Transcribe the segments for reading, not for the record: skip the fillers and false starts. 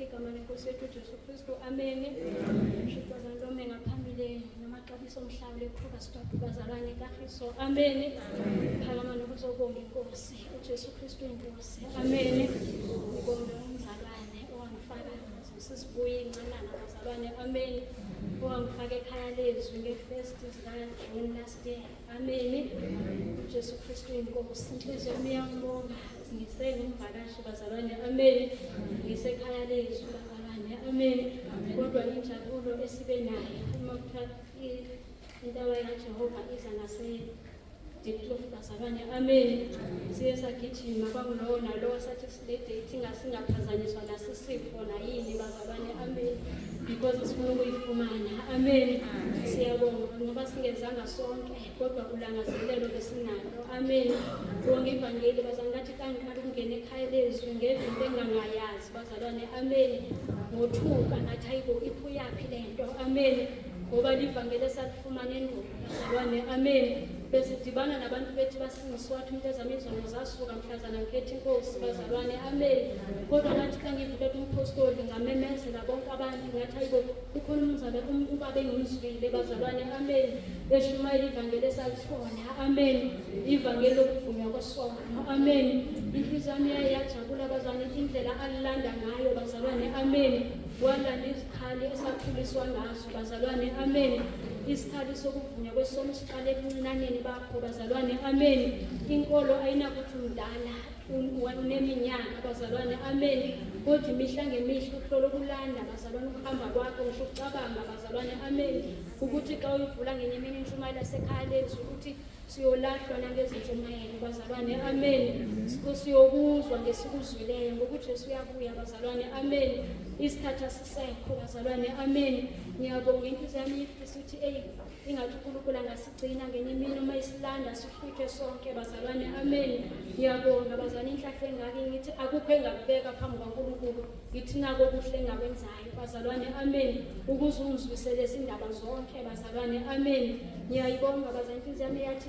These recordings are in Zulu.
lakhe igama lenkosi yethu uJesu Kristu. Amen. Shukran lome ngaphambili namaxabiso omhlaba leKrugerstad bazalwane kaKristo. Amen. Phakama nokuzobonga inkosi uJesu Kristu inkosi. Amen. Ngibonga umzalwane owangifaka sisibuye incanana bazalwane. Amen. Owangifaka ekhaya lezwi nge-1st June last year. Amen. uJesu Kristu inkosi. Inhliziyo yami iyambonga ngisengumvakashi bazalwane. Amen. Ngisekhaya lezwi bazalwane. Amen. Kodwa injabulo esibe nayo uma kuthiwa intaba kaJehova iza Diepkloof bazalwane. Amen. Siye sagijima kwakulowo nalowo sathi sile-date singaphazanyiswa nasisifo nayini bazalwane. Amen. Because sifuna ukuyifumana. Amen. Siyabonga ngoba singezanga sonke kodwa ulangazelelo lesinalo. Amen. Bonke ivangeli bazalwane ngathi kangiqala ukungena ekhaya lezwi ngezinto engangayazi bazalwane. Amen. Ngothuka ngathi hayibo iphuyaphi lento. Amen. Ngoba livangeli esalifumana endulo bazalwane. Amen. Bese dibana nabantu bethu basingiswathi umuntu ezama izono zasuka mhlazana ngikhetha inkosi bazalwane. Amen. Kodwa ngathi xa ngivulela umpostoli ngamemezela bonke abantu ngathi hayibo ukhona ubaba engimzwile bazalwane. Amen. Eshumayela ivangeli esalifona. Amen. Ivangeli lokuvunywa kwesono. Amen. Inhliziyo yami yajabula bazalwane indlela alilanda ngayo bazalwane. Amen. Walanda izikhali esakhuliswa ngazo bazalwane. Amen. Isikhali sokuvunywa kwesono siqale ebuncinaneni bakho bazalwane. Amen. Inkolo ayinakuthi umdala uneminyaka bazalwane. Amen. Kodwa imihla ngemihla ukuhlola ukulanda bazalwane ukuhamba kwakho ngisho ukucabanga bazalwane. Amen. Ukuthi xa uyivula ngenye imini intshumayelo yasekhaya lezwi ukuthi siyolahlwa nangezintshumayelo bazalwane. Amen. Siyobuzwa ngesikuzwileyo ngokuJesu uyabuya bazalwane. Amen. Isikhathi asisekho bazalwane. Amen. Ngiyabonga inhliziyo yami ifisa ukuthi ingathi uNkulunkulu angasigcina ngenye imini uma isilanda sihluthe sonke bazalwane. Amen. Ngiyabonga bazalwane inhlahla engake ngithi akukho engakubeka phambi kwaNkulunkulu. Ngithi nako kuhle engakwenzayo bazalwane. Amen. Ukuze ungizwisele izindaba zonke bazalwane. Amen. Ngiyayibonga bazalwane inhliziyo yami yathi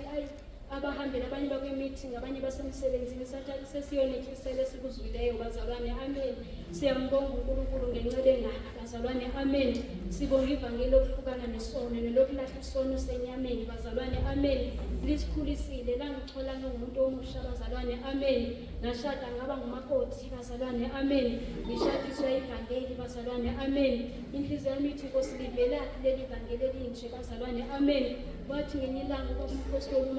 abahambela abanye bakwe-meeting abanye basemsebenzini sathi sesiyonethisele sikuzwileyo bazalwane. Amen. Siyambonga uNkulunkulu ngenxeba engaka bazalwane. Amen. Sibonga ivangeli lokuhlukana nesono nelokulahla isono senyameni bazalwane. Amen. Lisikhulisile langithola ngumuntu omusha bazalwane. Amen. Ngashada ngaba ngumakoti bazalwane. Amen. Ngishadiswa ivangeli bazalwane. Amen. Inhliziyo yami ithi Nkosi livelaphi leli vangeli elinje bazalwane. Amen. Wathi ngenye ilanga kwakumpostoli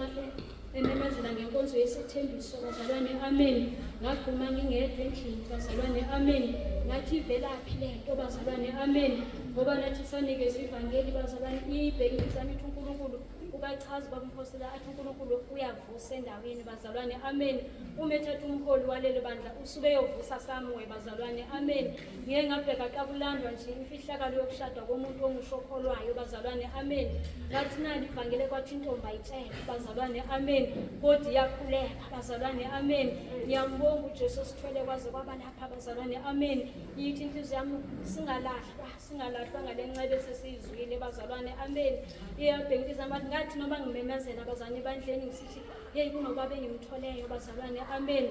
ememezela ngenkonzo yesithembiso bazalwane. Amen. Ngagquma ngingedwa endlini bazalwane. Amen. Ngathi ivelaphi lento bazalwane. Amen. Ngoba nathi sanikeza ivangeli bazalwane ibheke inhliziyo ithi uNkulunkulu ubachaza bakumpostoli athi uNkulunkulu uyavusa endaweni bazalwane. Amen. Uma ethatha umholi walelo bandla usube eyovusa samwe bazalwane. Amen. Ngeke ngabheka xa kulandwa nje imfihlakalo yokushada komuntu omusha okholwayo bazalwane. Amen. Ngathi nali ivangeli kwathi intombi ayitshela bazalwane. Amen. Kodwa iyakhuleka bazalwane. Amen. Ngiyambonga uJesu sithwele kwaze kwaba lapha bazalwane. Amen. Yithi inhliziyo yami singalahlwa ngale ncebe sesiyizwile bazalwane. Amen. Iyabheka inhliziyo yami ngathi noma ngimemezela bazalwane bandleni ngisithi yeyi kunobaba engimtholeyo bazalwane. Amen.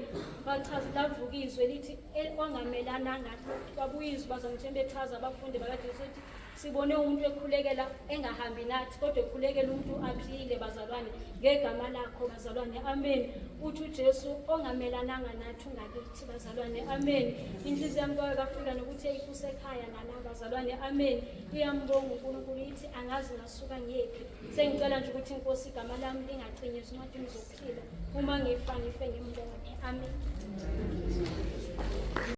Bachaza lavuka izwe lithi ongamelananga babuyizwe bazalwane njengoba bechaza abafundi bakaJesu ukuthi sibone umuntu ekhulekela engahambi nathi kodwa ekhulekela umuntu aphile bazalwane ngegama lakho bazalwane. Amen. Uthi uJesu ongamelananga nathi ungakithi bazalwane. Amen. Inhliziyo yami kafika nokuthi usekhaya nala bazalwane. Amen. Iyambonga uNkulunkulu ithi angazi ngasuka ngiyephi. Sengicela nje ukuthi inkosi igama lami lingacinyiswa encwadini zokuphila uma ngifa ngife ngimbone. Amen.